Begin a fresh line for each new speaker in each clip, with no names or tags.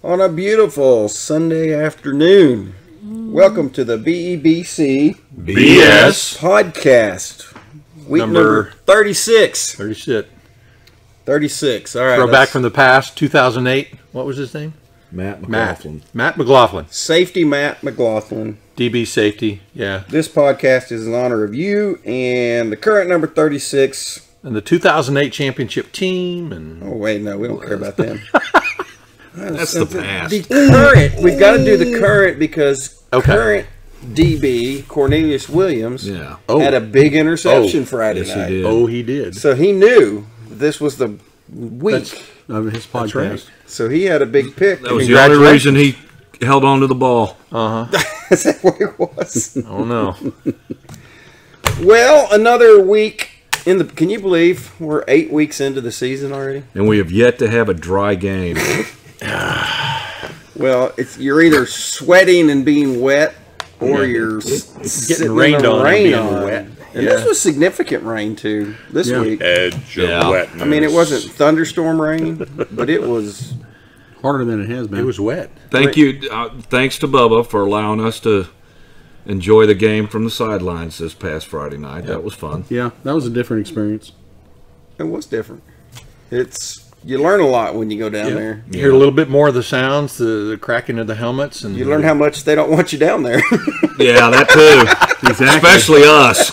on a beautiful Sunday afternoon. Welcome to the BEBC
BS
Podcast. Week number 36. 36. All right.
Throwback from the past, 2008. What was his name?
Matt McLaughlin.
Matt McLaughlin.
Safety Matt McLaughlin.
DB Safety, yeah.
This podcast is in honor of you and the current number 36.
And the 2008 championship team. And
Oh, wait, no, we don't care about them.
That's the past.
The current. We've got to do the current because
Okay.
current DB, Cornelius Williams,
Yeah.
had a big interception Friday
yes,
night.
he did.
Oh, he did.
So he knew this was the week.
Of his podcast.
right.
So he had a big pick.
That was the only reason he held on to the ball.
Is that what it was?
Oh, no.
Well, another week in the. Can you believe we're 8 weeks into the season already?
And we have yet to have a dry game.
Well, you're either sweating and being wet, or you're
Getting rained on and being wet.
And this was significant rain too this week.
Edge
Yeah.
wetness.
I mean, it wasn't thunderstorm rain, but it was.
Harder than it has been.
It was wet.
Thanks to Bubba for allowing us to enjoy the game from the sidelines this past Friday night. That was fun.
Yeah, that was a different experience.
It was different. You learn a lot when you go down there.
You hear a little bit more of the sounds, the cracking of the helmets. And
You learn how much they don't want you down there.
Yeah, that too.
Exactly.
Especially us.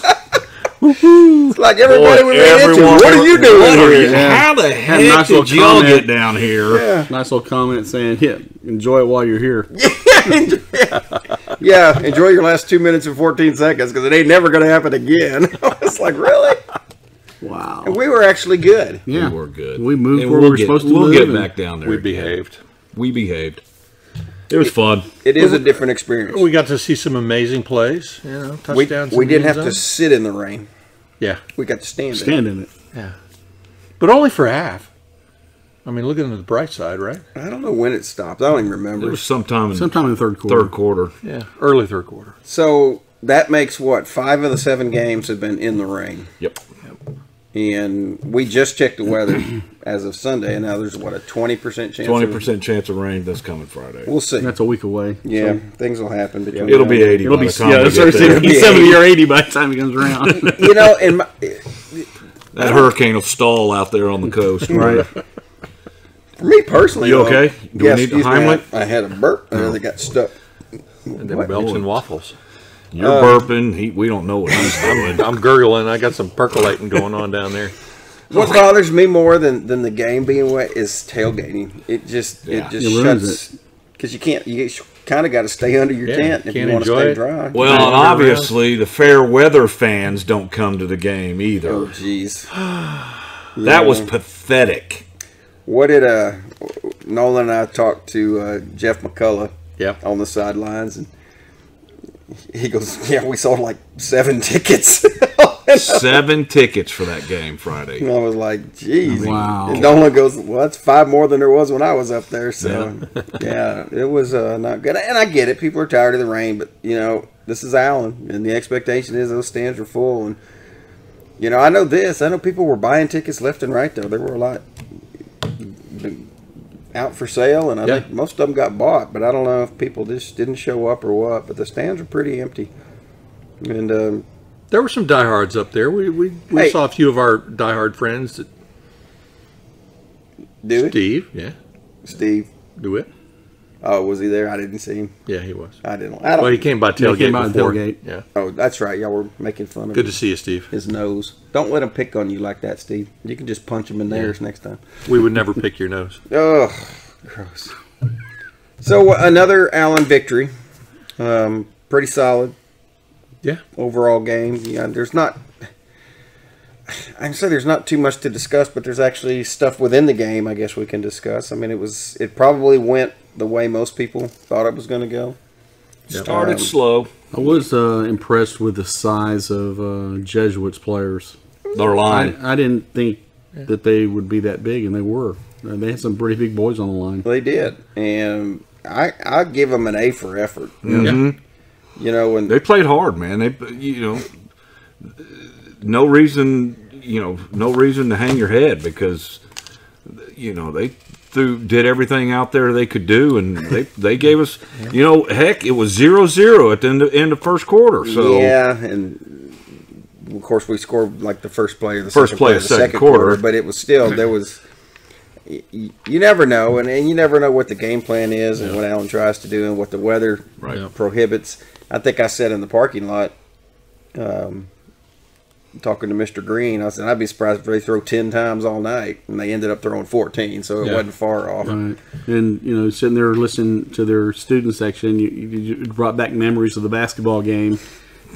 It's like everybody we ran into.
Everyone-
What are you doing here?
How the heck
nice
did
little
y'all
comment.
get down here?
Yeah.
Nice little comment saying, "Yeah, enjoy it while you're here."
Yeah, enjoy your last 2 minutes and 14 seconds because it ain't never going to happen again. It's like, really?
Wow.
And we were actually good.
Yeah,
We were good.
We moved
And
where we were supposed to
We'll
move.
get
and
back down there.
we
again.
behaved.
We behaved. It was fun.
It is a different experience.
We got to see some amazing plays,
We
touchdowns.
we
in
didn't
the
have
end
to
zone.
sit in the rain.
Yeah,
We got to stand in it.
Stand in it.
yeah. But only for half. I mean, looking at the bright side, right?
I don't know when it stopped. I don't even
It
remember.
was sometime in
Sometime in the third quarter.
third quarter.
Yeah, early third quarter.
So that makes what? 5 of the 7 games have been in the rain.
Yep.
And we just checked the weather as of Sunday, and now there's what, a 20% chance?
20% chance of rain this coming Friday.
We'll see.
That's a week away.
Yeah,
So
things will happen between.
It'll
now
be
and-
80
it'll
by
be
the time
yeah.
we
That's
get
what I said.
there.
It'll be 70 or 80 by the time it comes around.
You know, and
That hurricane will stall out there on the coast.
Right.
for me personally,
You
though,
okay? Do
yeah,
we need
excuse me,
Heimlich?
I had a burp and it got stuck.
And then
What?
Belgian waffles.
You're burping. We don't know what he's doing.
I'm gurgling. I got some percolating going on down there.
What bothers me more than the game being wet is tailgating. It just
Yeah.
it just
It ruins
shuts because you can't. You kind of got to stay under your
Yeah,
tent if you
can't
want to
enjoy
stay
it.
dry.
Well, and
Around.
obviously the fair weather fans don't come to the game either.
Oh jeez.
That was pathetic.
What did Nolan and I talked to Jeff McCullough
Yep.
on the sidelines, and he goes, "Yeah, we sold like 7 tickets."
7 tickets for that game Friday.
And I was like, "Geez."
Wow.
And Nolan goes, "Well, that's 5 more than there was when I was up there." So yeah, it was not good. And I get it; people are tired of the rain, but this is Allen, and the expectation is those stands are full. And I know this. I know people were buying tickets left and right. Though there were a lot out for sale, and I think most of them got bought. But I don't know if people just didn't show up or what. But the stands were pretty empty. And
There were some diehards up there. We
Hey.
saw a few of our diehard friends. That,
do it,
Steve, yeah,
Steve.
do it.
Oh, was he there? I didn't see him.
Yeah, he was.
I don't. I don't.
Well, he came by
he
tailgate
came by the
before.
tailgate.
Yeah,
Oh, that's right. Y'all were making fun of
good
him.
to see you, Steve.
His nose. Don't let him pick on you like that, Steve. You can just punch him in theirs next time.
We would never pick your nose.
Ugh, gross. So another Allen victory. Pretty solid
Yeah,
overall game. Yeah, there's not. I can say there's not too much to discuss, but there's actually stuff within the game I guess we can discuss. I mean, it probably went the way most people thought it was going to go.
Started slow.
I was impressed with the size of Jesuit's players.
Their line.
I didn't think that they would be that big, and they were. They had some pretty big boys on the line.
They did, and I give them an A for effort.
Mhm.
And
They played hard, man. They, no reason to hang your head because, did everything out there they could do, and they gave us, heck, it was 0-0 at the end of first quarter. So
yeah, and of course we scored like the first play of the
second quarter,
but it was still there was. You never know, and you never know what the game plan is and what Allen tries to do and what the weather prohibits. I think I said in the parking lot, talking to Mr. Green, I said, I'd be surprised if they throw 10 times all night, and they ended up throwing 14, so it wasn't far off.
Right. And, sitting there listening to their student section, you brought back memories of the basketball game.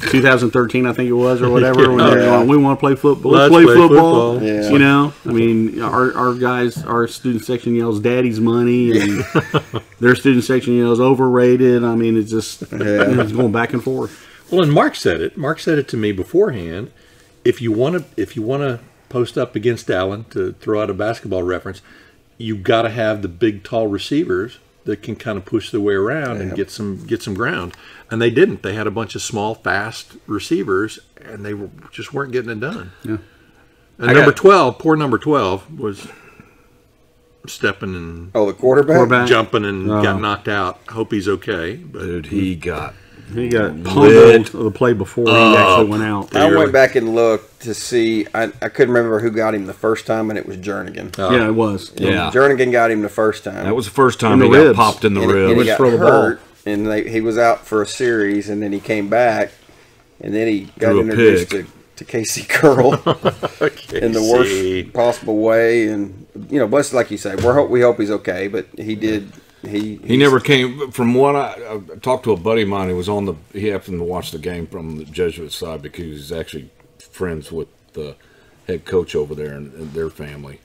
2013, I think it was, or whatever. When they're going, we want to play football. Let's play football.
Yeah.
I mean, our guys, our student section yells "Daddy's money," and their student section yells "overrated." I mean, it's just it's going back and forth.
Well, and Mark said it. Mark said it to me beforehand. If you want to post up against Allen, to throw out a basketball reference, you got to have the big, tall receivers that can kind of push their way around and get some ground. And they didn't. They had a bunch of small, fast receivers, and they just weren't getting it done. Yeah. And number 12 was stepping and
the quarterback
jumping and got knocked out. I hope he's okay. But
dude, he got
pummeled the play before he actually went out.
I went back and looked to see. I couldn't remember who got him the first time, and it was Jernigan.
Yeah, it was.
Yeah,
Jernigan got him the first time.
That was the first time he got popped in the ribs.
And he got hurt, and he was out for a series, and then he came back, and then he got introduced to Casey Curl in the worst possible way. And bless, like you say, we hope he's okay, but he did. He
never came. From what I talked to a buddy of mine who was he happened to watch the game from the Jesuit side because he's actually friends with the head coach over there and their family,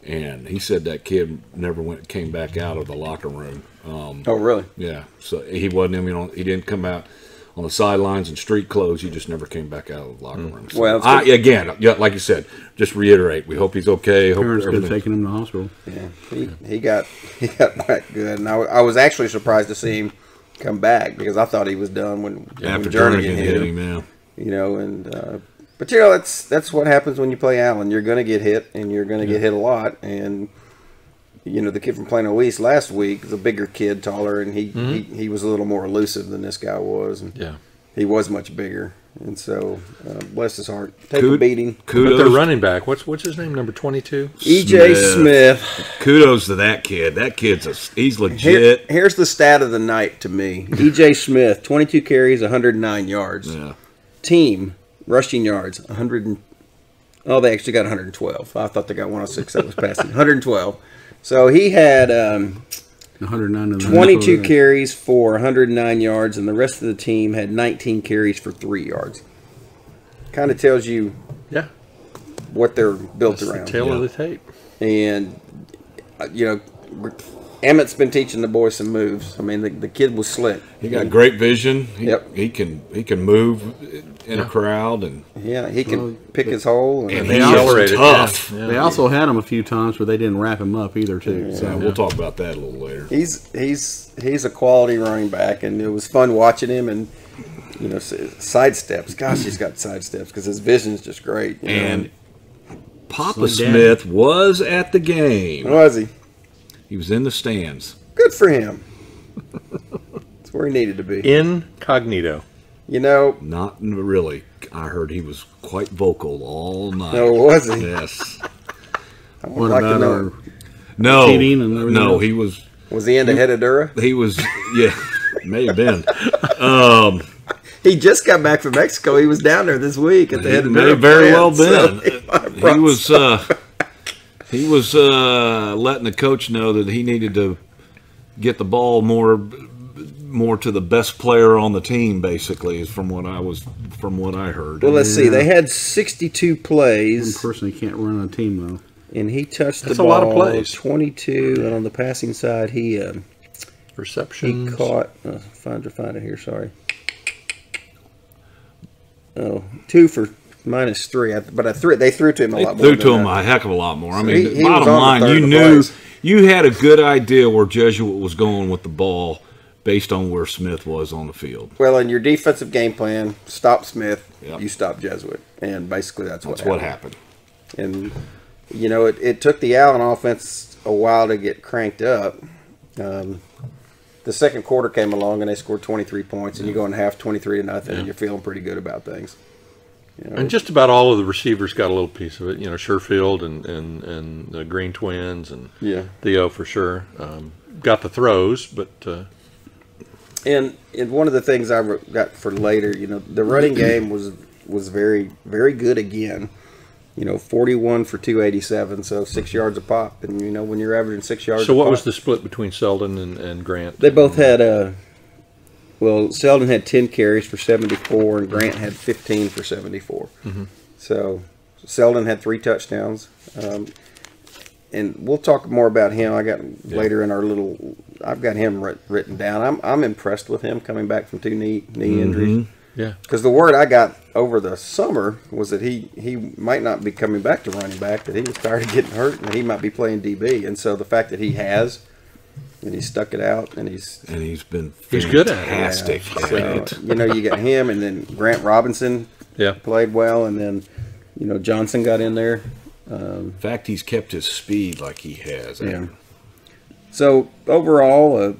and he said that kid never came back out of the locker room.
Oh, really?
Yeah. So he wasn't. He didn't come out on the sidelines in street clothes. He just never came back out of the locker room. So
well,
again, like you said, just reiterate. We hope he's okay.
Parents could have taken him to the hospital.
Yeah, he got back good, and I was actually surprised to see him come back because I thought he was done when Jernigan hit him. Yeah. But that's what happens when you play Allen. You're going to get hit, and you're going to get hit a lot. And the kid from Plano East last week is a bigger kid, taller, and he was a little more elusive than this guy was. And he was much bigger, and so bless his heart. Take a beating.
Kudos. But the running back, what's his name? Number 22.
E.J. Smith.
Kudos to that kid. That kid's he's legit.
Here's the stat of the night to me. E.J. Smith, 22 carries, 109 yards.
Yeah.
Team rushing yards, 100. They actually got 112. I thought they got 106. That was passing. 112. So he had 22 carries for 109 yards, and the rest of the team had 19 carries for 3 yards. Kind of tells you what they're built around.
The tail of the tape.
And, Emmett's been teaching the boys some moves. I mean, the kid was slick.
He got great vision. He can move in a crowd, and
he can pick his hole.
And he's tough.
Yeah. They also had him a few times where they didn't wrap him up either, too.
Yeah. So we'll talk about that a little later.
He's a quality running back, and it was fun watching him. And sidesteps. Gosh, he's got sidesteps because his vision is just great.
And Papa Smith was at the game.
Was he?
He was in the stands.
Good for him. That's where he needed to be.
Incognito.
Not really. I heard he was quite vocal all night.
No, was he?
Yes.
I would like to know.
No, he was.
Was he into Hedadura?
He was. Yeah, may have been.
He just got back from Mexico. He was down there this week at the Hedadura.
May have very well been.
So
he was letting the coach know that he needed to get the ball more to the best player on the team, basically, is from what I heard.
Well, let's see. They had 62 plays.
One person can't run on a team though.
And he touched
That's
the ball.
a lot of plays.
22, and on the passing side, he
receptions.
He caught. Find it here. Sorry. 2 for -3. But they threw to him a lot more.
They threw to him a heck of a lot more. I mean, bottom line, you had a good idea where Jesuit was going with the ball based on where Smith was on the field.
Well, in your defensive game plan, stop Smith, you stop Jesuit. And basically that's what happened. And, it took the Allen offense a while to get cranked up. The second quarter came along and they scored 23 points, and you go in half 23-0, and you're feeling pretty good about things. You know?
And just about all of the receivers got a little piece of it. You know, Sherfield and the Green Twins and Theo for sure got the throws, but.
And one of the things I got for later, you know, the running game was very, very good again. You know, 41 for 287, so 6 yards a pop. And, you know, when you're averaging 6 yards
So
a
what
pop,
was the split between Selden and Grant?
They both had, Selden had 10 carries for 74, and Grant had 15 for 74.
Mm-hmm.
So Selden had 3 touchdowns. And we'll talk more about him. I got later in our little, I've got him written down. I'm impressed with him coming back from 2 knee injuries.
Yeah.
Because the word I got over the summer was that he might not be coming back to running back, that he was tired of getting hurt, and he might be playing DB. And so the fact that he has, and he's stuck it out, and he's
been
good at it.
fantastic.
So, you know, you got him, and then Grant Robinson played well, and then, you know, Johnson got in there.
In fact, he's kept his speed like he has.
Yeah. So overall,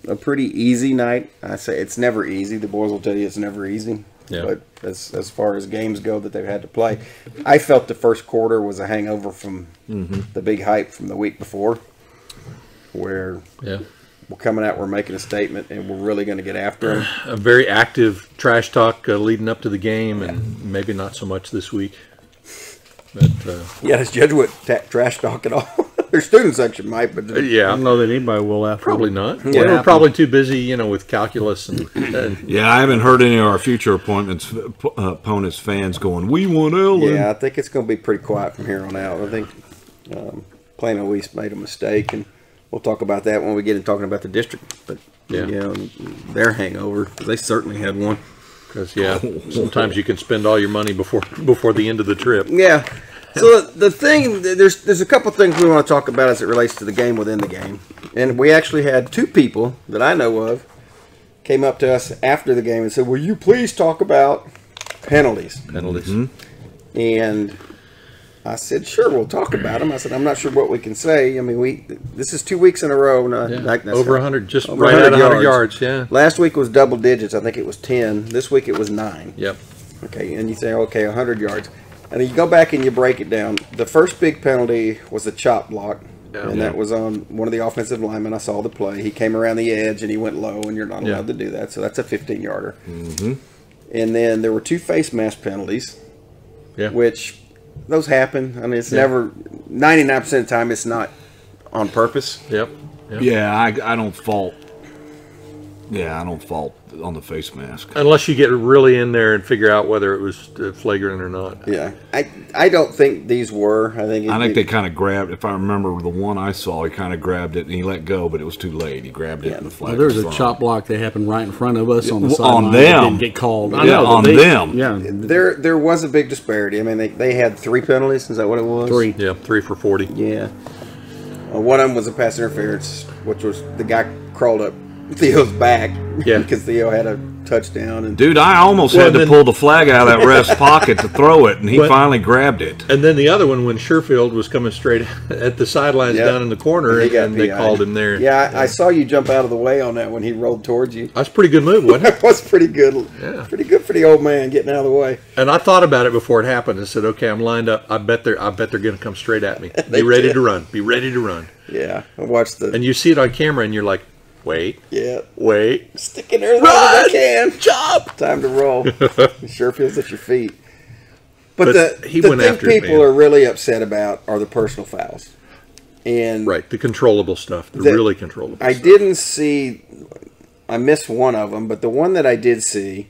a pretty easy night. I say it's never easy. The boys will tell you it's never easy.
Yeah.
But as far as games go that they've had to play, I felt the first quarter was a hangover from the big hype from the week before, where we're coming out, we're making a statement, and we're really going to get after them.
A very active trash talk leading up to the game, and maybe not so much this week. But
it's Jesuit trash talk at all. Their student section might, but
I don't know that anybody will after.
Probably not. We're probably too busy, you know, with calculus and
I haven't heard any of our future opponents fans going, "We want Ellen."
Yeah, I think it's going to be pretty quiet from here on out. I think Plano East made a mistake, and we'll talk about that when we get into talking about the district. But you know, their hangover, they certainly had one.
Because sometimes you can spend all your money before the end of the trip.
Yeah. So the thing, there's a couple things we want to talk about as it relates to the game within the game. And we actually had 2 people that I know of came up to us after the game and said, "Will you please talk about penalties?" And I said, "Sure, we'll talk about them." I said, "I'm not sure what we can say. I mean, this is 2 weeks in a row.
Over 100, just
over
right at 100 yards. Yeah.
Last week was double digits. I think it was 10. This week it was 9.
Yep.
Okay, and you say, okay, 100 yards. And then you go back and you break it down. The first big penalty was a chop block, and that was on one of the offensive linemen. I saw the play. He came around the edge, and he went low, and you're not allowed to do that. So that's a 15-yarder. And then there were 2 face mask penalties, which those happen. I mean, it's never, 99% of the time, it's not on purpose.
Yep.
Yeah, I don't fault. Yeah, I don't fault on the face mask.
Unless you get really in there and figure out whether it was flagrant or not.
Yeah. I don't think these were. I think
they kind of grabbed, if I remember the one I saw, he kind of grabbed it and he let go, but it was too late. He grabbed it and the flag
there was a chop block that happened right in front of us on the
On
sideline.
them.
Didn't get called.
I know, on them.
Yeah.
There was a big disparity. I mean, they had 3 penalties. Is that what it was?
3.
Yeah, 3 for 40.
Yeah. One of them was a pass interference, which was the guy crawled up Theo's back because Theo had a touchdown. And
dude, I almost had to pull the flag out of that ref's pocket to throw it, and he finally grabbed it.
And then the other one, when Sherfield was coming straight at the sidelines down in the corner, and they called him there.
Yeah, I saw you jump out of the way on that when he rolled towards you.
That's a pretty good move, wasn't it?
That was pretty good. Yeah. Pretty good for the old man getting out of the way.
And I thought about it before it happened. I said, okay, I'm lined up. I bet they're going to come straight at me. Be ready to run. Be ready to run.
Yeah, I watched the.
And you see it on camera, and you're like, wait.
Yeah.
Wait.
Stick in there as long as I can. Jump. Time to roll. It sure feels at your feet. But the thing people are really upset about are the personal fouls. And
the controllable stuff. The really controllable stuff.
I didn't see, I missed one of them, but the one that I did see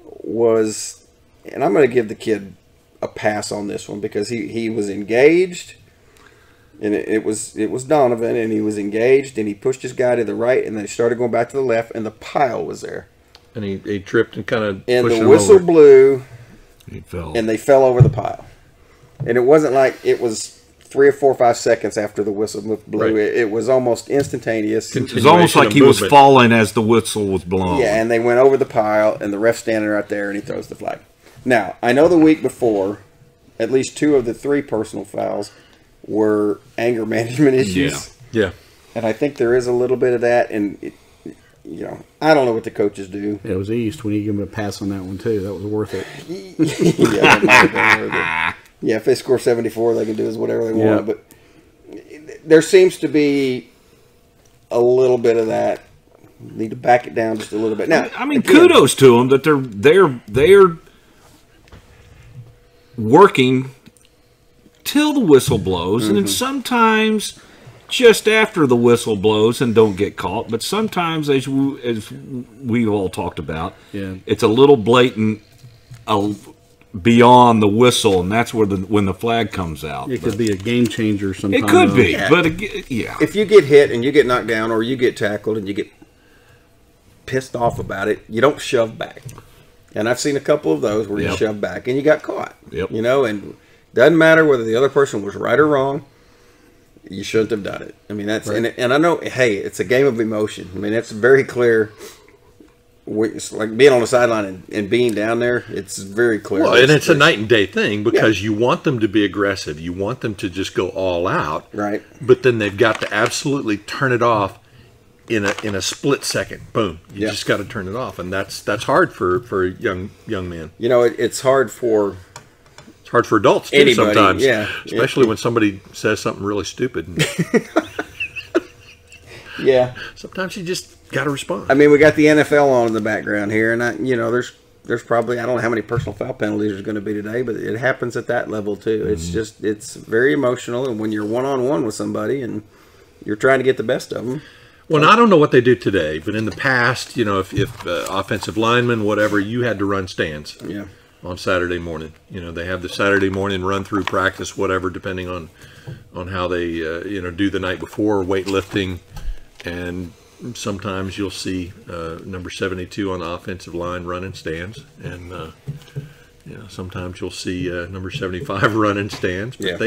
was, and I'm going to give the kid a pass on this one because he was engaged. And it was Donovan, and he was engaged, and he pushed his guy to the right, and then he started going back to the left, and the pile was there.
And he tripped and kind of
and the whistle blew,
he fell,
and they fell over the pile. And it wasn't like it was 3 or 4 or 5 seconds after the whistle blew. Right. It was almost instantaneous.
It was almost like he was falling as the whistle was blown.
Yeah, and they went over the pile, and the ref's standing right there, and he throws the flag. Now, I know the week before, at least 2 of the 3 personal fouls were anger management issues.
Yeah.
And I think there is a little bit of that. And, I don't know what the coaches do.
It was East. We need to give them a pass on that one, too. That was worth it.
That might have been worth it. Yeah, if they score 74, they can do whatever they want. But there seems to be a little bit of that. Need to back it down just a little bit. Now,
I mean, kudos to them that they're working till the whistle blows, and then sometimes just after the whistle blows and don't get caught. But sometimes, as we all talked about, it's a little blatant, beyond the whistle, and that's where when the flag comes out.
It could be a game changer sometimes.
It could be, but
if you get hit and you get knocked down, or you get tackled and you get pissed off about it, you don't shove back. And I've seen a couple of those where you shove back and you got caught.
Yep.
And doesn't matter whether the other person was right or wrong. You shouldn't have done it. I mean, that's right. And I know. Hey, it's a game of emotion. I mean, that's very clear. It's like being on the sideline and being down there. It's very clear.
Well, and it's a night and day thing because you want them to be aggressive. You want them to just go all out.
Right.
But then they've got to absolutely turn it off in a split second. Boom. You just got to turn it off, and that's hard for young men.
It's hard for
adults too.
Anybody,
sometimes. Especially when somebody says something really stupid. Sometimes you just got to respond.
I mean, we got the NFL on in the background here, and there's probably, I don't know how many personal foul penalties there's going to be today, but it happens at that level too. It's very emotional, and when you're one-on-one with somebody and you're trying to get the best of them.
Well, I don't know what they do today, but in the past, if offensive linemen, whatever, you had to run stands on Saturday morning. They have the Saturday morning run through practice, whatever, depending on how they do the night before, weightlifting, and sometimes you'll see number 72 on the offensive line running stands, and sometimes you'll see number 75 running stands, but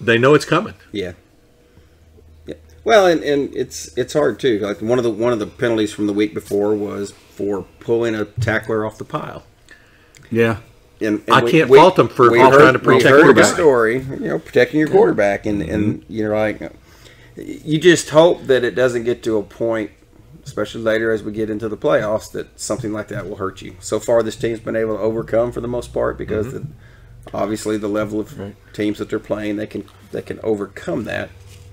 they know it's coming.
Yeah. Well, and it's hard too. Like one of the penalties from the week before was for pulling a tackler off the pile.
Yeah.
And
I can't fault them for trying to protect your quarterback.
The story, protecting your quarterback, and you just hope that it doesn't get to a point, especially later as we get into the playoffs, that something like that will hurt you. So far, this team's been able to overcome for the most part because obviously the level of teams that they're playing, they can overcome that.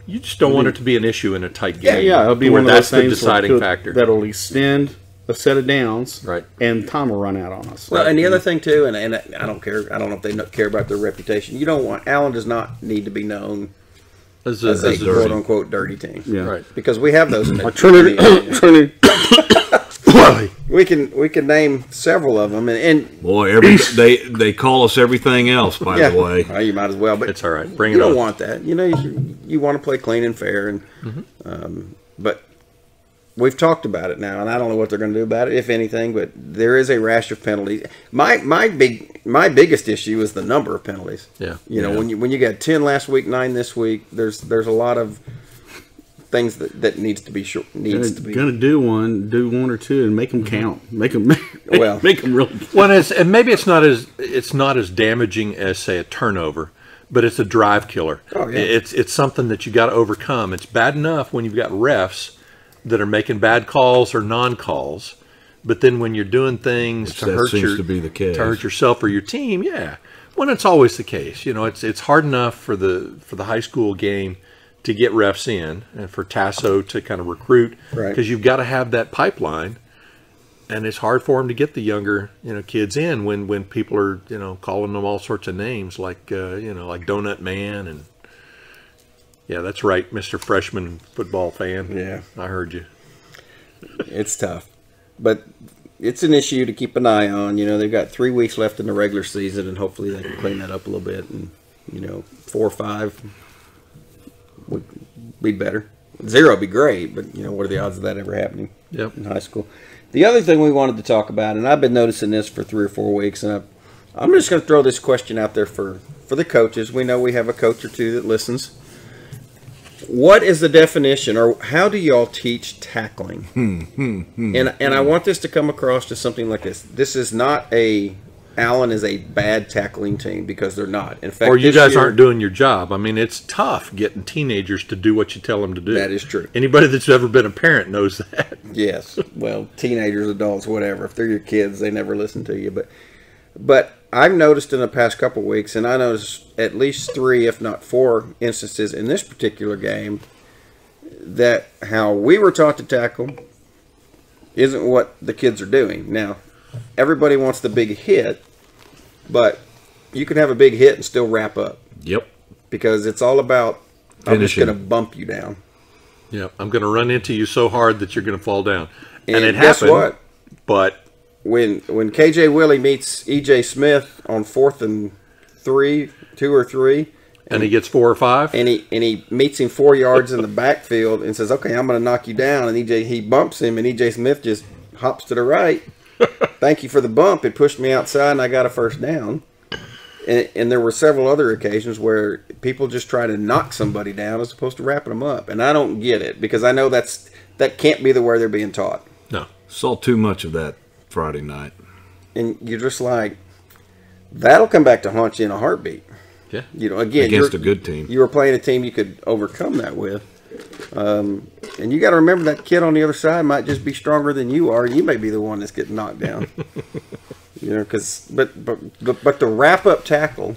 You just don't want it to be an issue in a tight game.
Yeah, it'll be one of those things
the deciding factor
that'll extend a set of downs,
right?
And time will run out on us.
Well, and the other thing too, and I don't care. I don't know if they care about their reputation. You don't want Allen does not need to be known as a quote unquote dirty team,
right?
Because we have those in the
Trinity.
We can name several of them, and
boy, they call us everything else. By the way,
well, you might as well. But
it's all right. Bring
it.
You
don't want that. You want to play clean and fair, and but we've talked about it now, and I don't know what they're going to do about it, if anything. But there is a rash of penalties. My biggest issue is the number of penalties.
Yeah.
When you got 10 last week, 9 this week, there's a lot of things that needs to be
gonna do one or two and make them count. Make them make them really count.
Well, and maybe it's not as damaging as, say, a turnover, but it's a drive killer.
Oh, yeah.
It's something that you got to overcome. It's bad enough when you've got refs that are making bad calls or non-calls, but then when you're doing things to hurt yourself or your team, when it's always the case. It's hard enough for the high school game to get refs in and for Tasso to kind of recruit, because you've got to have that pipeline, and it's hard for them to get the younger kids in when people are calling them all sorts of names like like Donut Man, and that's right, Mr. Freshman football fan. I heard you.
It's tough, but it's an issue to keep an eye on. They've got 3 weeks left in the regular season, and hopefully they can clean that up a little bit, and 4 or 5 would be better. 0 would be great, but what are the odds of that ever happening in high school? The other thing we wanted to talk about, and I've been noticing this for 3 or 4 weeks, and I'm just going to throw this question out there for the coaches. We know we have a coach or two that listens. What is the definition, or how do y'all teach tackling? And I want this to come across to something like this. This is not a Allen is a bad tackling team because they're not. In fact,
or you guys aren't doing your job. I mean, it's tough getting teenagers to do what you tell them to do.
That is true.
Anybody that's ever been a parent knows that.
Yes. Well, teenagers, adults, whatever. If they're your kids, they never listen to you. But I've noticed in the past couple of weeks, and I noticed at least 3, if not 4 instances in this particular game, that how we were taught to tackle isn't what the kids are doing. Now, everybody wants the big hit, but you can have a big hit and still wrap up.
Yep.
Because it's all about, I'm just going to bump you down.
Yeah, I'm going to run into you so hard that you're going to fall down. And it
guess
happened.
What?
But
when KJ Willie meets EJ Smith on 4th and 3, 2 or 3,
and he gets 4 or 5,
and he meets him 4 yards in the backfield and says, "Okay, I'm going to knock you down." And he bumps him, and EJ Smith just hops to the right. Thank you for the bump. It pushed me outside, and I got a first down. And there were several other occasions where people just try to knock somebody down as opposed to wrapping them up, and I don't get it because I know that can't be the way they're being taught.
No,
saw too much of that Friday night,
and you're just like, that'll come back to haunt you in a heartbeat.
Yeah,
Again,
against a good team.
You were playing a team you could overcome that with. And you got to remember that kid on the other side might just be stronger than you are. You may be the one that's getting knocked down. But the wrap up tackle,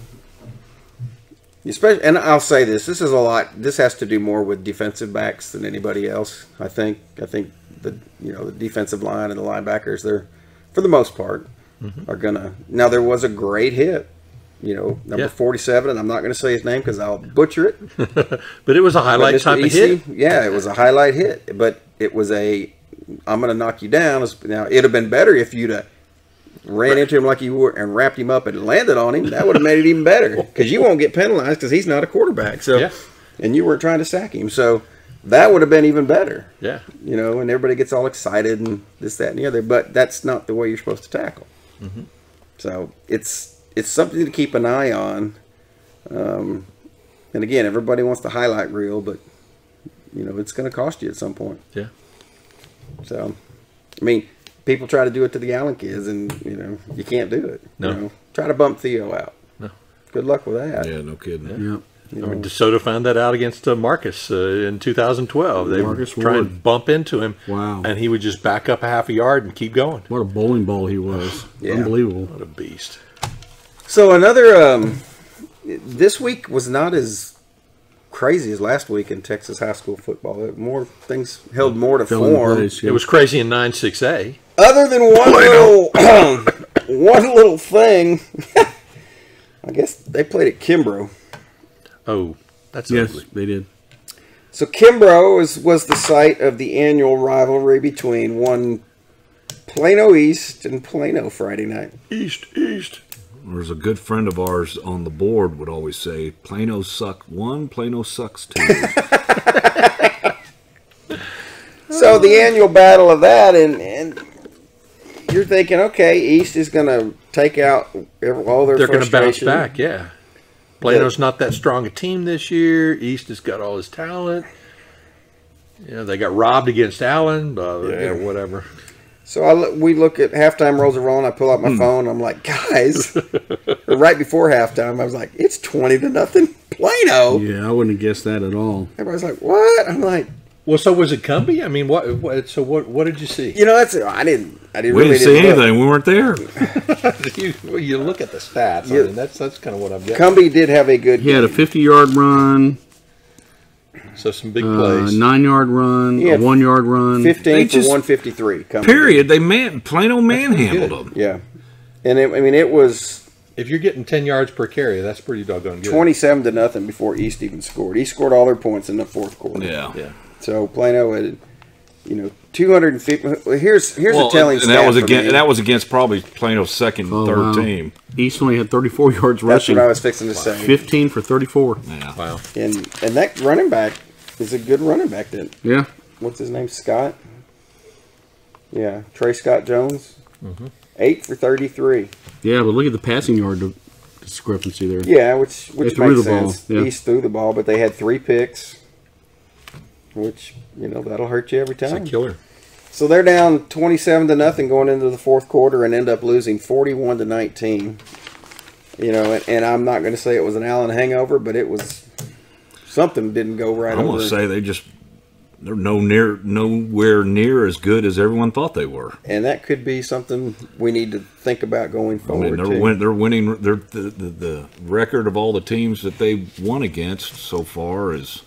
especially, and I'll say this is a lot. This has to do more with defensive backs than anybody else. I think the defensive line and the linebackers, they're for the most part are gonna. Now there was a great hit. Number 47, and I'm not going to say his name because I'll butcher it.
But it was a highlight type of hit.
Yeah, it was a highlight hit, but it was I'm going to knock you down. Now, it'd have been better if you'd have ran into him like you were and wrapped him up and landed on him. That would have made it even better because you won't get penalized because he's not a quarterback. So, and you weren't trying to sack him. So that would have been even better.
Yeah.
And everybody gets all excited and this, that, and the other, but that's not the way you're supposed to tackle. Mm-hmm. So it's something to keep an eye on. And again, everybody wants the highlight reel, but it's going to cost you at some point.
Yeah.
So, I mean, people try to do it to the Allen kids, and you can't do it.
No.
Try to bump Theo out.
No.
Good luck with that.
Yeah, no kidding.
Yeah.
I mean, DeSoto found that out against Marcus in 2012. They were trying to bump into him.
Wow.
And he would just back up a half a yard and keep going.
What a bowling ball he was.
Yeah.
Unbelievable.
What a beast.
So another, this week was not as crazy as last week in Texas high school football. More things held more to form.
It was crazy in 9-6A.
Other than one little thing, I guess they played at Kimbrough.
Oh, that's
yes,
ugly.
they did.
So Kimbrough was the site of the annual rivalry between one Plano East and Plano Friday night.
East.
There's a good friend of ours on the board would always say, Plano suck 1, Plano sucks 2.
So the annual battle of that, and you're thinking, okay, East is going to take out all their frustration.
They're going to bounce back, yeah. Plano's not that strong a team this year. East has got all his talent. They got robbed against Allen, whatever.
So we look at halftime rolls are rolling. I pull out my phone. I'm like, guys, right before halftime, I was like, it's 20-0 Plano.
Yeah, I wouldn't have guessed that at all.
Everybody's like, what? I'm like,
well, so was it Cumbie? I mean, what? So what did you see?
That's I didn't.
We didn't see anything. We weren't there.
you look at the stats. I mean, that's kind of what I'm getting.
Cumbie did have a good.
He had a 50-yard run.
So some big plays.
9-yard run, a 1-yard run.
15 for 153.
Period. Plano manhandled them.
Yeah. And it was.
If you're getting 10 yards per carry, that's pretty doggone good.
27-0 before East even scored. He scored all their points in the fourth quarter.
Yeah.
So Plano had, 250. Well, here's a telling stat.
And that was against probably Plano's second, third team.
East only had 34 yards rushing.
That's what I was fixing to say.
15 for 34.
Yeah.
Wow.
And that running back is a good running back then.
Yeah.
What's his name? Scott? Yeah. Trey Scott Jones.
Mm-hmm.
8 for 33.
Yeah, but look at the passing yard discrepancy there.
Yeah, which makes
the
sense.
Ball. Yeah.
East threw the ball, but they had 3 picks, which, that'll hurt you every time.
It's a killer.
So they're down 27-0 going into the fourth quarter and end up losing 41-19. You know, and I'm not going to say it was an Allen hangover, but it was something didn't go right.
I'm going to say they're nowhere near as good as everyone thought they were.
And that could be something we need to think about going forward.
I mean, they're winning. The record of all the teams that they won against so far is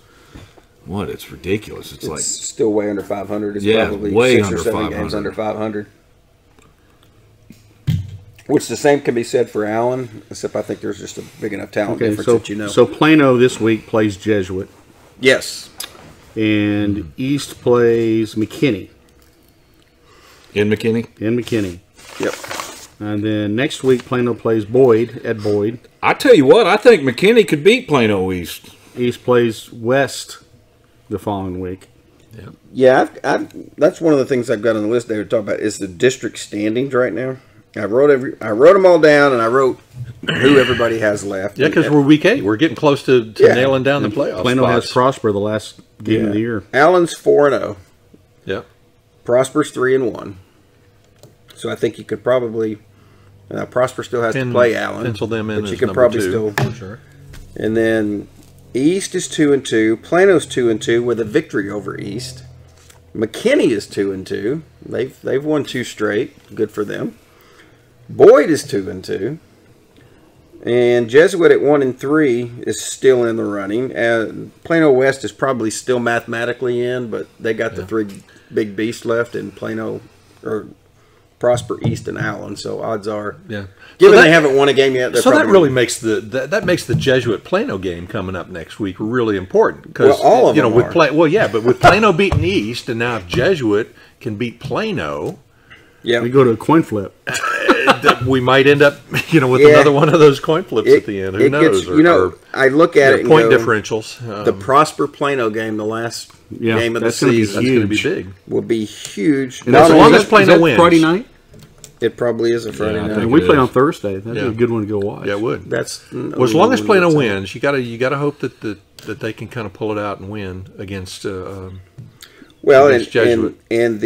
what? It's ridiculous. It's like
still way under 500. It's probably
way
6
under
or 7
500.
games under 500. Which the same can be said for Allen, except I think there's just a big enough talent difference that you know.
So Plano this week plays Jesuit.
Yes.
And East plays McKinney.
in McKinney.
Yep.
And then next week, Plano plays Boyd at Boyd.
I tell you what, I think McKinney could beat Plano East.
East plays West the following week.
Yeah, that's one of the things I've got on the list there to talk about is the district standings right now. I wrote them all down, and I wrote who everybody has left.
Yeah, because we're week 8. We're getting close to nailing down the playoff
Plano
spots.
has Prosper the last game of the year.
Allen's 4-0.
Yeah.
Prosper's 3-1. So I think you could probably Prosper still has to play Allen.
Pencil them in,
but you
as
can
number
probably
2.
still.
Sure.
And then East is 2-2. Plano's 2-2 with a victory over East. McKinney is 2-2. They've won 2 straight. Good for them. Boyd is 2-2. And Jesuit at 1-3 is still in the running. Plano West is probably still mathematically in, but they got the 3 big beasts left in Plano or Prosper, East, and Allen. So odds are, given they haven't won a game yet,
so that really makes that makes the Jesuit Plano game coming up next week really important because
all of them
with but with Plano beating East, and now if Jesuit can beat Plano,
we go to a coin flip.
we might end up with another one of those coin flips at the end. Who knows?
I look at it
point
and go,
differentials.
The Prosper Plano game, the last game of the season,
that's going to be big.
Will be huge.
And as long as Plano wins,
Friday night.
It probably is a Friday night.
And we play on Thursday. That'd be a good one to go watch.
Yeah, it would.
That's
as long as Plano wins, you got to hope that they can kind of pull it out and win against. Jesuit.
And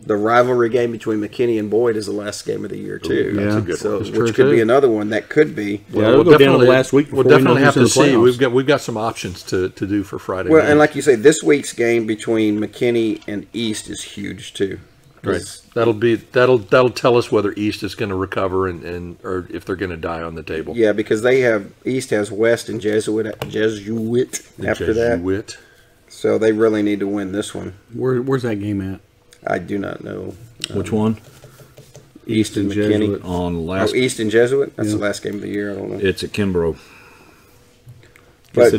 the rivalry game between McKinney and Boyd is the last game of the year too.
That's a good one.
Which could be another one. That could be.
We'll go down to last week.
We'll definitely have to see. We've got some options to do for Friday.
Well, and like you say, this week's game between McKinney and East is huge too.
Right. That'll tell us whether East is going to recover or if they're going to die on the table.
Yeah, because East has West and Jesuit after that. So they really need to win this one.
Where's that game at?
I do not know.
Which one?
East and McKinney.
On last.
East and Jesuit. That's the last game of the year. I don't know.
It's at Kimbrough.
But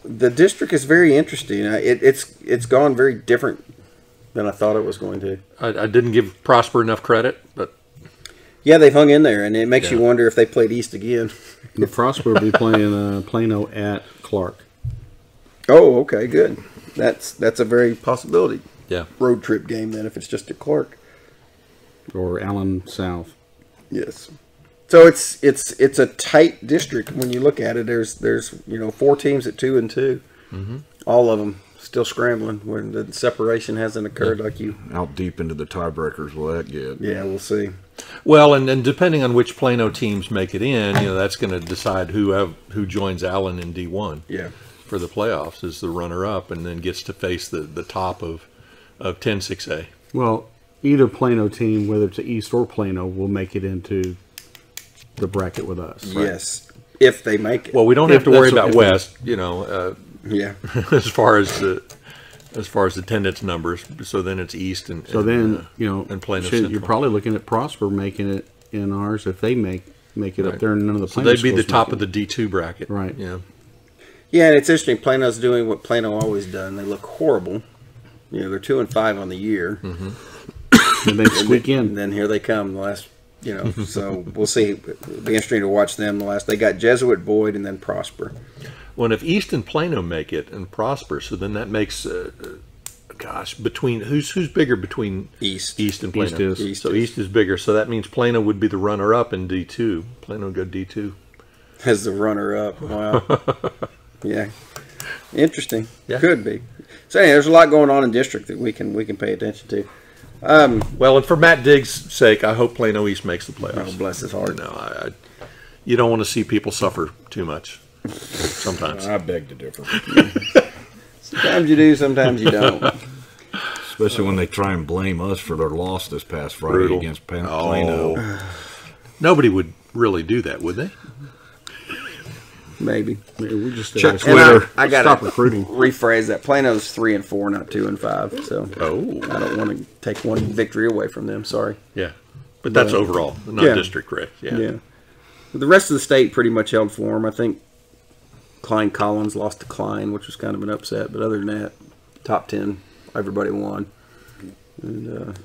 the district is very interesting. It's gone very different than I thought it was going to.
I didn't give Prosper enough credit, but
yeah, they've hung in there, and it makes you wonder if they played East again.
The Prosper will be playing Plano at Clark.
Oh, okay, good. That's a very possibility.
Yeah,
road trip game then if it's just at Clark
or Allen South.
Yes. So it's a tight district when you look at it. There's 4 teams at 2-2. Mm-hmm. All of them still scrambling when the separation hasn't occurred like you.
Out deep into the tiebreakers will that get?
Yeah, we'll see.
Well, and depending on which Plano teams make it in, that's going to decide who joins Allen in D1.
Yeah.
For the playoffs as the runner-up, and then gets to face the top of 10-6A.
Well, either Plano team, whether it's East or Plano, will make it into the bracket with us.
Right? Yes, if they make it.
Well, we don't have to worry about West,
yeah.
as far as attendance numbers. So then it's East and and Plano Central.
You're probably looking at Prosper making it in ours if they make it up there, and none of the Plano
they'd be the top of the D2 bracket,
right?
Yeah.
Yeah, and it's interesting. Plano's doing what Plano always done. They look horrible. They're 2-5 on the year.
Mm-hmm.
And they squeak in.
And then here they come the last, so we'll see. It'll be interesting to watch them the last. They got Jesuit, Boyd, and then Prosper.
Well, if East and Plano make it and Prosper, so then that makes, between who's bigger between East and Plano? East is bigger. So that means Plano would be the runner-up in D2. Plano would go D2
as the runner-up. Wow. Yeah. Interesting. Yeah. Could be. So anyway, there's a lot going on in district that we can pay attention to.
Well, and for Matt Diggs' sake, I hope Plano East makes the playoffs.
Oh, bless his heart.
No, you don't want to see people suffer too much. Sometimes.
I beg to differ.
Sometimes you do, sometimes you don't.
Especially when they try and blame us for their loss this past Friday
Brutal.
against Plano.
Nobody would really do that, would they?
Maybe.
We just
Check
And
Twitter.
I got
Stop
to
recruiting.
rephrase that. Plano's 3-4, not 2-5. So I don't want to take one victory away from them. Sorry.
Yeah. But that's overall, not
Yeah.
district, right?
Yeah. But the rest of the state pretty much held form. I think Klein Collins lost to Klein, which was kind of an upset. But other than that, top 10, everybody won. And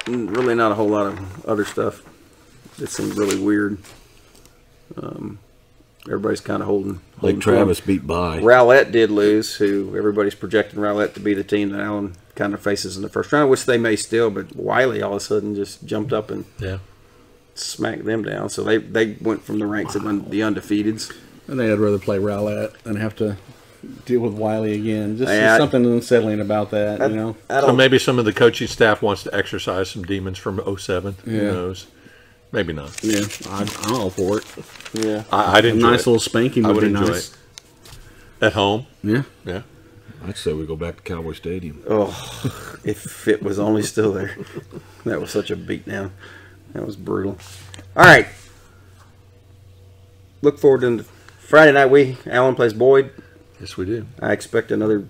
really not a whole lot of other stuff that seemed really weird. Everybody's kind of holding
Lake Travis beat by.
Rowlett did lose, who everybody's projecting Rowlett to be the team that Allen kind of faces in the first round, which they may still, but Wiley all of a sudden just jumped up and smacked them down. So they went from the ranks of the undefeateds.
I think I'd rather play Rowlett than have to deal with Wiley again. Just
Yeah,
something unsettling about that, you know.
So maybe some of the coaching staff wants to exercise some demons from 07. Who knows? Maybe not.
Yeah, I'm all for it.
Yeah.
I'd
A
enjoy
nice
it.
little spanking
I
would
would
be
enjoy
nice.
it. At home?
Yeah.
Yeah.
I'd say we go back to Cowboy Stadium.
Oh, if it was only still there. That was such a beatdown. That was brutal. All right. Look forward to Friday night. Allen plays Boyd.
Yes, we do.
I expect another.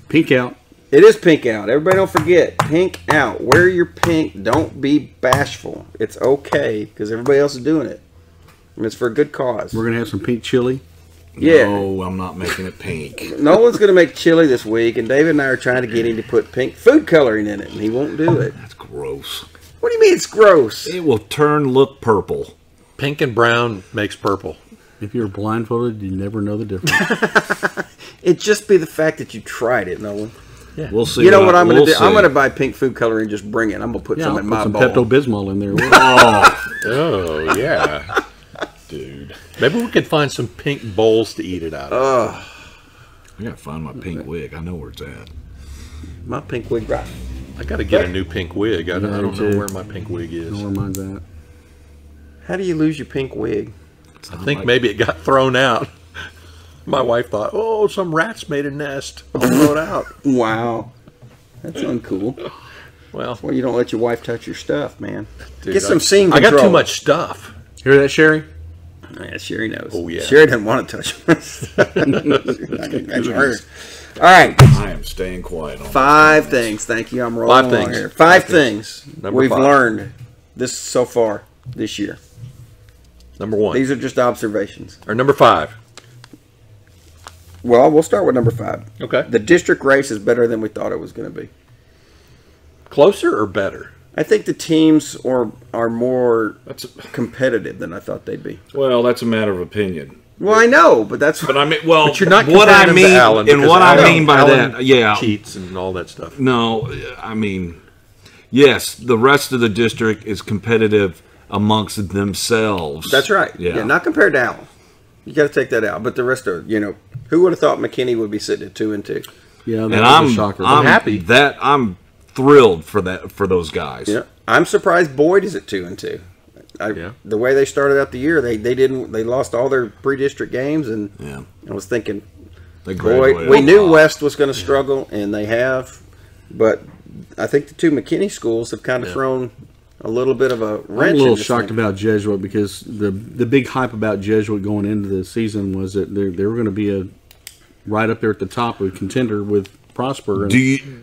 Pink out.
It is pink out. Everybody don't forget. Pink out. Wear your pink. Don't be bashful. It's okay because everybody else is doing it. And it's for a good cause.
We're going to have some pink chili.
Yeah.
No, I'm not making it pink.
No one's going to make chili this week, and David and I are trying to get him to put pink food coloring in it, and he won't do it.
That's gross.
What do you mean it's gross?
It will look purple.
Pink and brown makes purple.
If you're blindfolded, you never know the difference.
It'd just be the fact that you tried it, Nolan.
Yeah.
We'll see.
You know what I'm going to do?
see.
I'm going to buy pink food coloring and just bring it. I'm going to put
Yeah,
some
I'll
in
put
my
some
bowl.
Pepto-Bismol in there.
Oh, yeah. Dude. Maybe we could find some pink bowls to eat it out of.
I gotta find my pink wig. I know where it's at.
My pink wig right.
I got to get a new pink wig. I don't know
too.
where my pink wig is.
Where mine's at.
How do you lose your pink wig?
I think maybe it got thrown out. My wife thought, oh, some rats made a nest. I'll throw it out.
Wow. That's uncool.
Well,
Well, you don't let your wife touch your stuff, man.
dude,
Get some scene
I
control.
got too much stuff.
Hear that, Sherry?
Yeah, Sherry knows.
Oh, yeah.
Sherry doesn't want to touch us. That's her. All right.
I am staying quiet on
5 things. Thank you. I'm rolling
5
along
things.
here. 5 things
Number
we've
5.
learned this so far this year.
Number 1.
These are just observations.
Or number 5.
Well, we'll start with number 5.
Okay.
The district race is better than we thought it was going to be.
Closer or better?
I think the teams are more
That's
competitive than I thought they'd be.
that's a matter of opinion.
Well, I know, but that's
But I mean, well,
But you're not
what I
comparing them to
mean,
Allen,
and
because
what I
Allen-
mean by
Allen
that, yeah,
cheats and all that stuff.
no, I mean, yes, the rest of the district is competitive amongst themselves.
That's right. Yeah, not compared to Allen. You got to take that out. But the rest of who would have thought McKinney would be sitting at 2-2?
Yeah, that
and
was a shocker.
I'm
happy.
I'm thrilled for those guys.
Yeah, I'm surprised Boyd is at 2-2. The way they started out the year, they lost all their pre-district games, and
Yeah.
I was thinking,
They
boy,
graduated.
we knew West was going to struggle, and they have, but I think the 2 McKinney schools have kind of thrown a little bit of a wrench.
I'm a little
in this
shocked
thing.
about Jesuit because the big hype about Jesuit going into the season was that they were going to be right up there at the top of contender with Prosper. And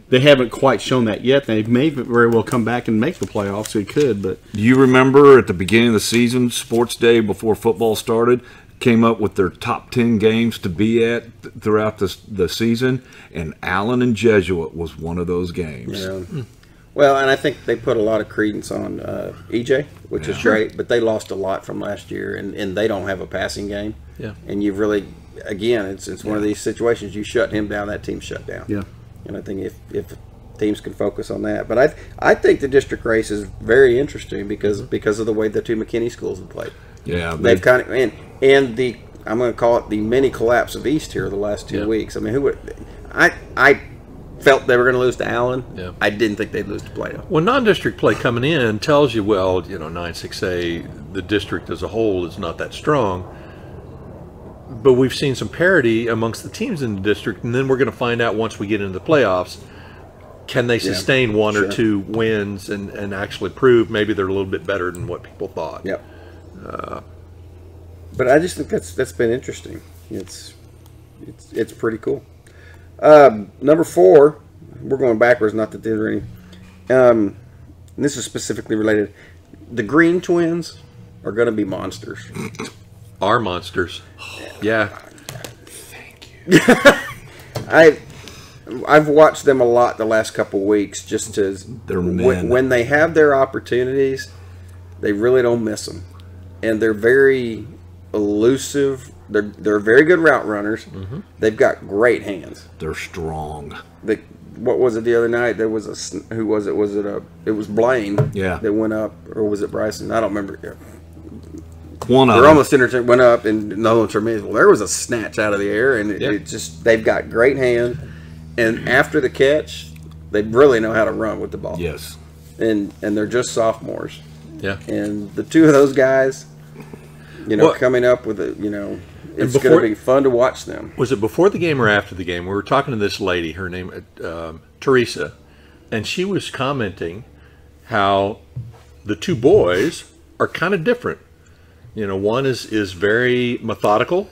they haven't quite shown that yet. They may very well come back and make the playoffs. They could, but
Do you remember at the beginning of the season, Sports Day before football started, came up with their top 10 games to be at throughout the season, and Allen and Jesuit was one of those games.
Yeah. Well, and I think they put a lot of credence on EJ, which is great, but they lost a lot from last year, and they don't have a passing game.
Yeah.
And you've really, again, it's one of these situations, you shut him down, that team's shut down.
yeah.
And I think if teams can focus on that. But I think the district race is very interesting because of the way the 2 McKinney schools have played.
Yeah,
They've kind of, and the, I'm going to call it the mini collapse of East here the last 2 weeks. I mean, who would, I felt they were going to lose to Allen.
Yeah.
I didn't think they'd lose to Plato.
Well, non-district play coming in tells you, well, 9-6A, the district as a whole is not that strong. But we've seen some parity amongst the teams in the district, and then we're going to find out once we get into the playoffs, can they sustain one or two wins and actually prove maybe they're a little bit better than what people thought.
Yep. But I just think that's been interesting. It's pretty cool. Number 4, we're going backwards, not that there's any. And this is specifically related. The Green Twins are going to be monsters.
Are monsters. Yeah.
Thank you.
I've watched them a lot the last couple weeks, just to when they have their opportunities, they really don't miss them, and they're very elusive. They're very good route runners. Mm-hmm. They've got great hands.
They're strong.
What was it the other night? There was who was it? It was Blaine.
Yeah.
That went up, or was it Bryson? I don't remember.
One of
They're
them.
almost went up, and another one turned me. Well, there was a snatch out of the air, and it just they've got great hands. And after the catch, they really know how to run with the ball.
Yes.
And they're just sophomores.
Yeah.
And the two of those guys, coming up with it's going to be fun to watch them.
Was it before the game or after the game? We were talking to this lady, her name Teresa, and she was commenting how the two boys are kind of different. One is very methodical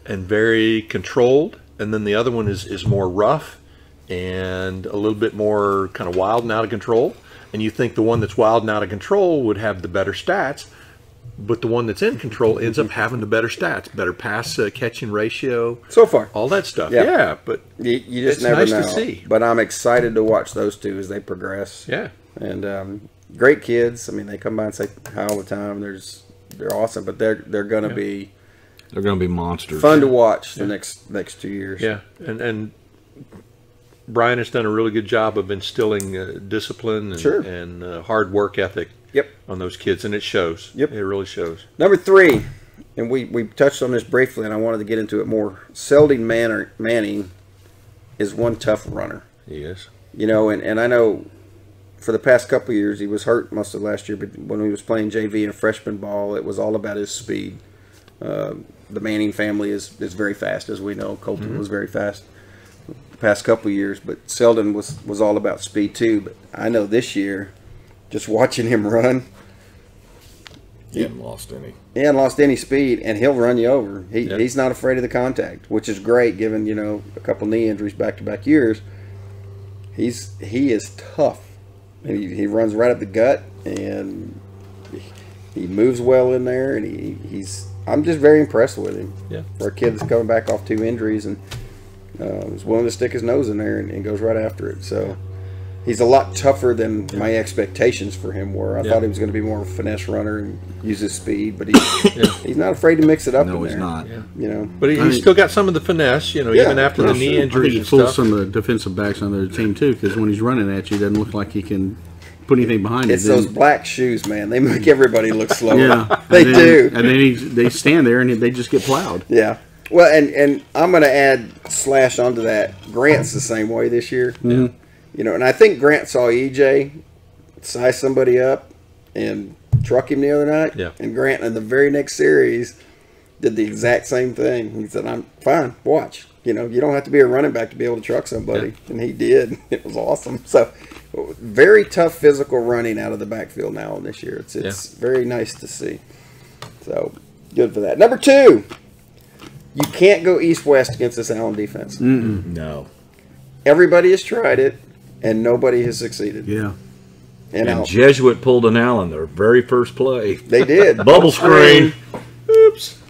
and very controlled, and then the other one is more rough and a little bit more kind of wild and out of control. And you think the one that's wild and out of control would have the better stats, but the one that's in control ends up having the better stats, better pass catching ratio,
so far,
all that stuff. Yeah, but
you just
it's
never
nice
know.
to see.
But I'm excited to watch those two as they progress.
Yeah,
and great kids. I mean, they come by and say hi all the time. They're awesome, but they're going to be.
They're going to be monsters.
Fun to watch the next 2 years.
Yeah, and Brian has done a really good job of instilling discipline and hard work ethic on those kids, and it shows. Yep. It really shows.
Number 3, and we touched on this briefly, and I wanted to get into it more. Selden Manning is one tough runner.
He is.
And I know for the past couple of years, he was hurt most of last year, but when he was playing JV and freshman ball, it was all about his speed. The Manning family is very fast, as we know. Colton was very fast the past couple of years, but Selden was all about speed too. But I know this year, just watching him run,
he hadn't lost any.
He hadn't lost any speed, and he'll run you over. He's not afraid of the contact, which is great given a couple knee injuries back-to-back years. He is tough. He runs right up the gut, and he moves well in there, and he's. I'm just very impressed with him.
Yeah.
For a kid that's coming back off 2 injuries and is willing to stick his nose in there and goes right after it. So he's a lot tougher than my expectations for him were. I thought he was going to be more of a finesse runner and use his speed, but he's not afraid to mix it up.
No,
in
he's
there.
not.
Yeah. But he's still got some of the finesse, even after the knee injuries.
I think he pulls some of the defensive backs on the team too, because when he's running at you, it doesn't look like he can put anything behind it.
It's those black shoes, man. They make everybody look slower.
Yeah,
they do.
And then they stand there and they just get plowed.
Yeah. Well, and I'm going to add / onto that. Grant's the same way this year.
Mm-hmm.
And I think Grant saw EJ size somebody up and truck him the other night.
Yeah.
And Grant in the very next series did the exact same thing. He said, "I'm fine. Watch. You don't have to be a running back to be able to truck somebody." Yeah. And he did. It was awesome. So very tough physical running out of the backfield now this year. It's very nice to see. So good for that. Number 2, you can't go east-west against this Allen defense.
Mm-mm.
No.
Everybody has tried it, and nobody has succeeded.
Yeah.
And Jesuit pulled an Allen their very first play.
They did.
Bubble screen. Oops.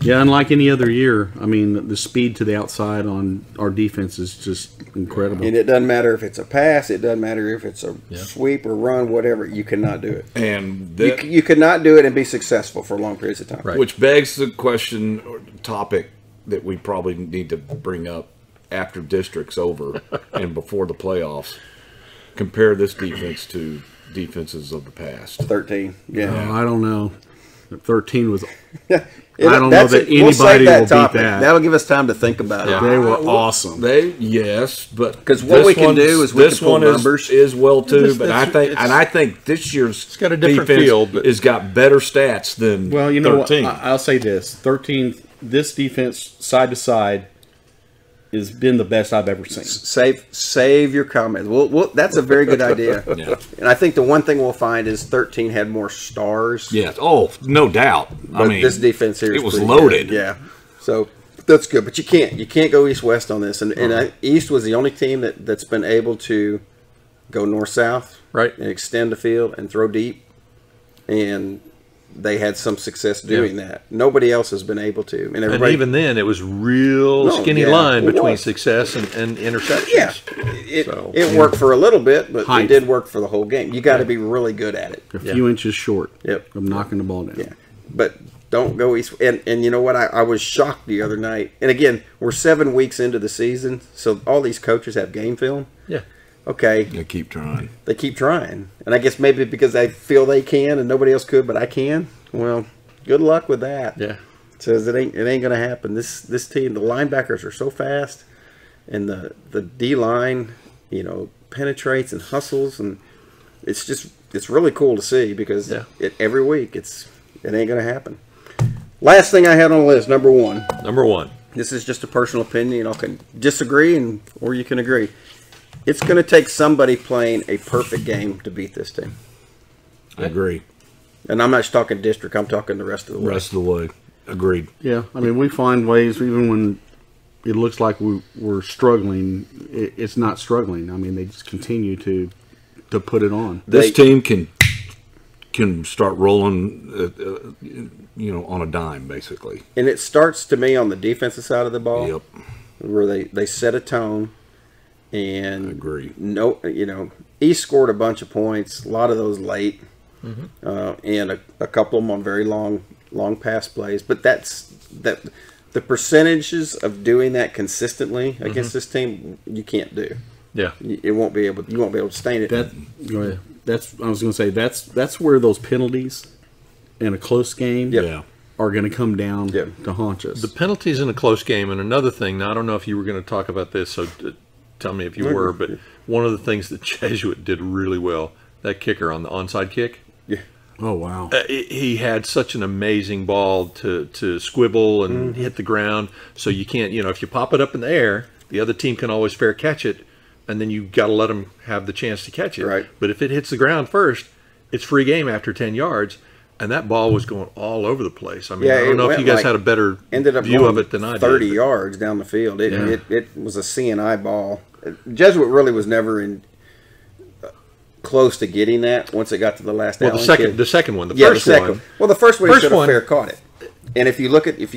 Yeah, unlike any other year, I mean, the speed to the outside on our defense is just incredible.
And it doesn't matter if it's a pass, it doesn't matter if it's a sweep or run, whatever. You cannot do it.
And
you could not do it and be successful for long periods of time.
Right.
Which begs the question or topic that we probably need to bring up after district's over and before the playoffs. Compare this defense to defenses of the past.
13. Yeah.
I don't know. 13 was.
I
don't know that anybody will beat that.
That'll give us time to think about it.
They were awesome.
Yes, but
because what we can do is we can pull numbers.
Is well too. But I think this year's
it's got a different
defense
feel, but
has got better stats than 13.
I'll say this: 13. This defense side to side has been the best I've ever seen.
Save your comments. Well, that's a very good idea.
Yeah.
And I think the one thing we'll find is 13 had more stars.
Yes. Oh, no doubt.
But this defense here
it was loaded.
Good. Yeah. So that's good. But you can't go east-west on this. And East was the only team that's been able to go north-south,
right,
and extend the field and throw deep. And they had some success doing that. Nobody else has been able to.
And even then, it was real skinny line between success and interceptions.
Yeah, it worked for a little bit, but it did work for the whole game. You got to be really good at it.
A few inches short
of
knocking the ball down.
Yeah, but don't go east. And you know what? I was shocked the other night. And again, we're 7 weeks into the season, so all these coaches have game film.
Yeah.
Okay.
They keep trying.
And I guess maybe because they feel they can and nobody else could, but I can. Well, good luck with that.
Yeah.
Says it ain't going to happen. This team, the linebackers are so fast, and the D line, penetrates and hustles, and it's really cool to see because every week it ain't going to happen. Last thing I had on the list, number one. This is just a personal opinion. I can disagree or you can agree. It's going to take somebody playing a perfect game to beat this team.
I agree.
And I'm not just talking district. I'm talking the rest of the way.
Agreed.
Yeah. I mean, we find ways, even when it looks like we're struggling, it's not struggling. I mean, they just continue to put it on.
This team can start rolling, on a dime, basically.
And it starts, to me, on the defensive side of the ball.
Yep.
Where they set a tone. And
I agree.
East scored a bunch of points, a lot of those late, and a couple of them on very long pass plays. But the percentages of doing that consistently against this team, you can't do.
Yeah,
you won't be able to sustain it.
I was going to say that's where those penalties in a close game are going to come down to haunt us.
The penalties in a close game, and another thing. Now I don't know if you were going to talk about this, so. Tell me if you were, but one of the things that Jesuit did really well, that kicker on the onside kick.
Yeah.
Oh, wow.
He had such an amazing ball to squibble and hit the ground. So you can't, if you pop it up in the air, the other team can always fair catch it, and then you got to let them have the chance to catch it.
Right.
But if it hits the ground first, it's free game after 10 yards. And that ball was going all over the place. I mean, I don't know if you guys had a better view of it than I did.
30 yards down the field. It was a CNI ball. Jesuit really was never close to getting that once it got to the last.
Well, the second one, the first one.
Well, the first one he should have fair caught it. And if you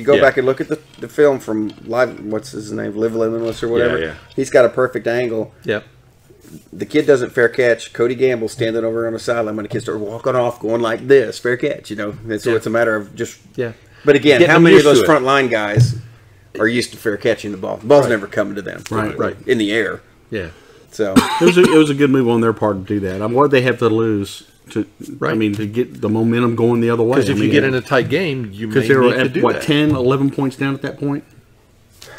go back and look at the film from live, what's his name, Live Limitless or whatever, he's got a perfect angle.
Yep.
The kid doesn't fair catch.Ody Gamble standing over on the sideline when the kid started walking off, going like this, fair catch. And so it's a matter of just.
Yeah.
But again, how many of those front line guys are used to fair catching the ball? The ball's never coming to them.
Right.
In the air.
Yeah.
So
it was a good move on their part to do that. What they have to lose to get the momentum going the other way.
Because if you get in a tight game, you may need to do that.
10, 11 points down at that point.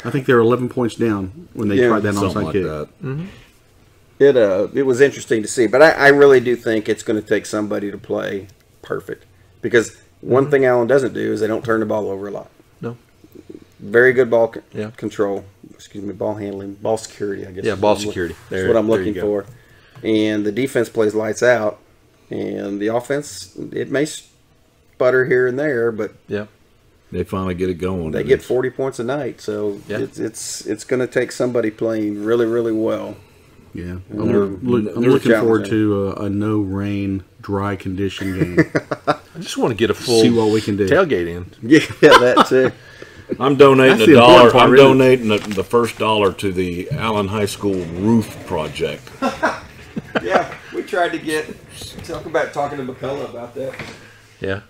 I think they were 11 points down when they tried that onside kick.
That.
Mm-hmm.
It was interesting to see, but I really do think it's going to take somebody to play perfect, because one thing Allen doesn't do is they don't turn the ball over a lot.
No.
Very good ball control. Ball handling, ball security. I guess.
Yeah, ball security.
That's what I'm looking for. And the defense plays lights out, and the offense, it may sputter here and there, but
they finally get it going.
They get 40 points a night, so it's going to take somebody playing really, really well.
Yeah, I'm looking forward to a no rain, dry condition game.
I just want to get a full
see what we can do.
Tailgate in.
Yeah, that too.
I'm donating $1. I'm donating the first $1 to the Allen High School roof project.
Yeah, we tried to talking to McCullough about that.
Yeah,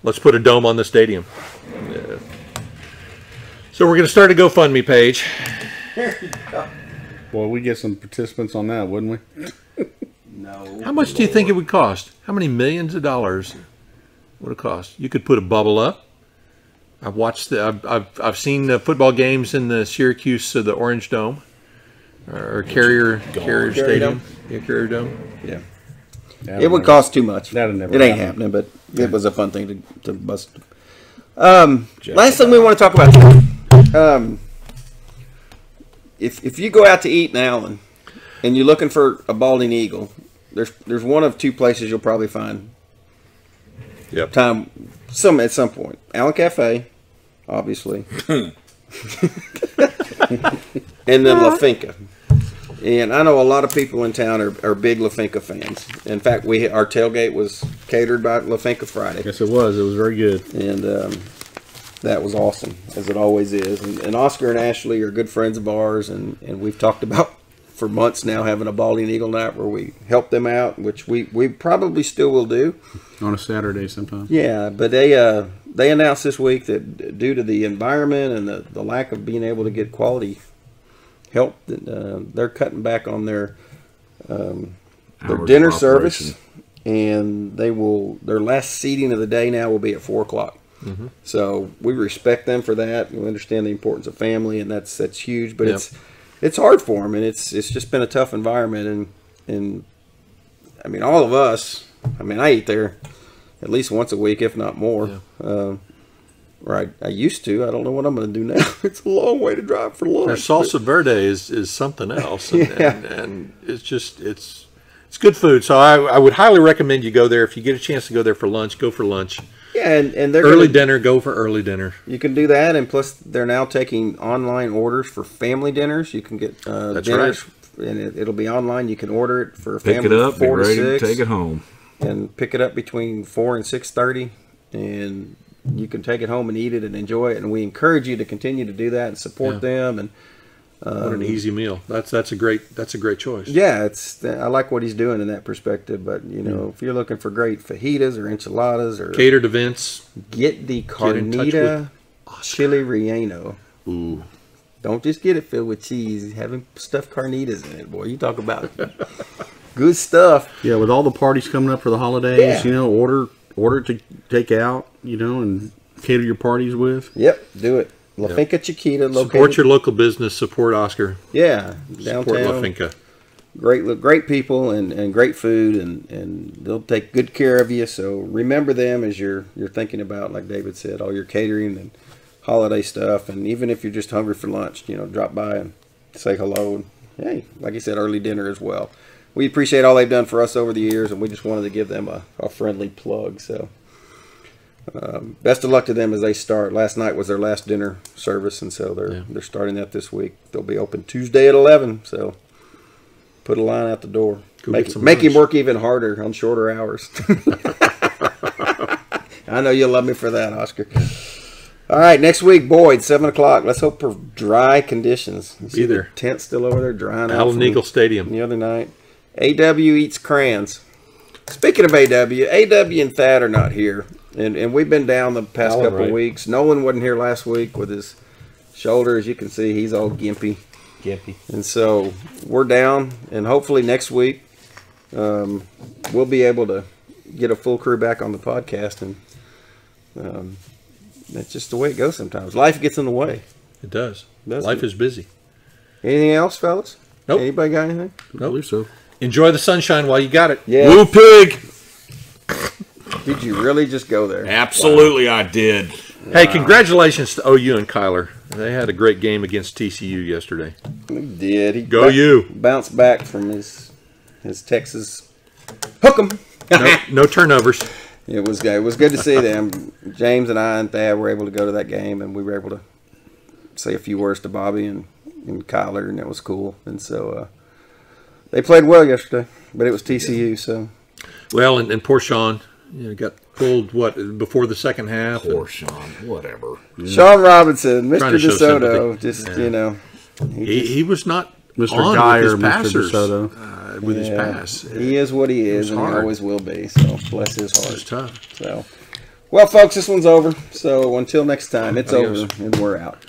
let's put a dome on the stadium. Yeah. So we're going to start a GoFundMe page.
There you go.
Boy, we'd get some participants on that, wouldn't we?
No.
How much do you think it would cost? How many millions of dollars What it cost? You could put a bubble up. I've watched I've seen the football games in the Syracuse, the Orange Dome, or Carrier Stadium. Yeah, Carrier Dome.
Yeah. It would cost too much.
That'd never
It ain't happening, but it was a fun thing to bust. Last thing we want to talk about. If you go out to eat in Allen and you're looking for a balding eagle, there's one of two places you'll probably find.
Yep.
At some point. Allen Cafe, obviously. And then La Finca. And I know a lot of people in town are big La Finca fans. In fact, our tailgate was catered by La Finca Friday.
Yes, it was. It was very good.
And that was awesome, as it always is. And Oscar and Ashley are good friends of ours, and we've talked about for months now having a balding eagle night where we help them out, which we probably still will do.
On a Saturday sometime.
Yeah, but they announced this week that due to the environment and the lack of being able to get quality help, they're cutting back on their dinner service, and their last seating of the day now will be at 4 o'clock.
Mm-hmm.
So we respect them for that. We understand the importance of family, and that's huge. But it's hard for them, and it's just been a tough environment. And I mean, all of us. I mean, I eat there at least once a week, if not more.
Yeah.
Or I used to. I don't know what I'm going to do now. It's a long way to drive for lunch.
Their salsa verde is something else, and,
Yeah.
and it's just it's good food. So I would highly recommend you go there if you get a chance to go there for lunch. Go for lunch.
Yeah, and they're
dinner. Go for early dinner.
You can do that, and plus they're now taking online orders for family dinners. You can get
That's
dinners,
right.
and it'll be online. You can order it for a
Pick
family
it up,
of
be
4 to
ready to
6,
take it home.
and pick it up between 4 and 6:30, and you can take it home and eat it and enjoy it. And we encourage you to continue to do that and support them. And
What an easy meal. That's a great choice.
yeah, I like what he's doing in that perspective. But if you're looking for great fajitas or enchiladas or
Catered events.
get the
Get in touch
carnita
with
chili relleno.
Ooh.
Don't just get it filled with cheese. Having stuffed carnitas in it, boy. You talk about good stuff.
Yeah, with all the parties coming up for the holidays,
Yeah.
order to take out, and cater your parties with.
Yep, do it. La Finca Chiquita.
Support your local business. Support Oscar.
Yeah,
Support La
downtown.
Finca.
Great people and great food, and they'll take good care of you. So remember them as you're thinking about, like David said, all your catering and holiday stuff. And even if you're just hungry for lunch, drop by and say hello. And hey, like you said, early dinner as well. We appreciate all they've done for us over the years, and we just wanted to give them a friendly plug. So best of luck to them as they start. Last night was their last dinner service, and so they're starting that this week. They'll be open Tuesday at 11. So put a line out the door. Make him work even harder on shorter hours. I know you'll love me for that, Oscar. All right, next week, Boyd, 7 o'clock. Let's hope for dry conditions.
Be there.
The tent's still over there drying out.
Allen Eagle Stadium.
The other night. AW eats crayons. Speaking of AW and Thad are not here. And we've been down the past couple of weeks. Nolan wasn't here last week with his shoulder. As you can see, he's all gimpy. And so we're down. And hopefully next week we'll be able to get a full crew back on the podcast. And that's just the way it goes sometimes. Life gets in the way.
It does. Life is busy.
Anything else, fellas?
Nope.
Anybody got anything?
I believe so.
Enjoy the sunshine while you got it.
Yeah.
Woo pig!
Did you really just go there?
Absolutely, I did.
Hey, congratulations to OU and Kyler. They had a great game against TCU yesterday.
He did. He
you.
Bounced back from his Texas hook 'em.
No turnovers.
It was good to see them. James and I and Thad were able to go to that game, and we were able to say a few words to Bobby and Kyler, and it was cool. And so they played well yesterday, but it was TCU. So
well, and poor Sean, got pulled before the second half.
Poor Sean, whatever.
Sean Robinson,
Trying
Mr.
to show
DeSoto,
sympathy. He was not
Mr.
on
Geyer,
with his
Mr.
passers,
DeSoto.
with his pass.
He is what he is, and he
hard.
always will be. So bless his heart.
It's tough.
So, well, folks, this one's over. So until next time, it's
Adios.
over, and we're out.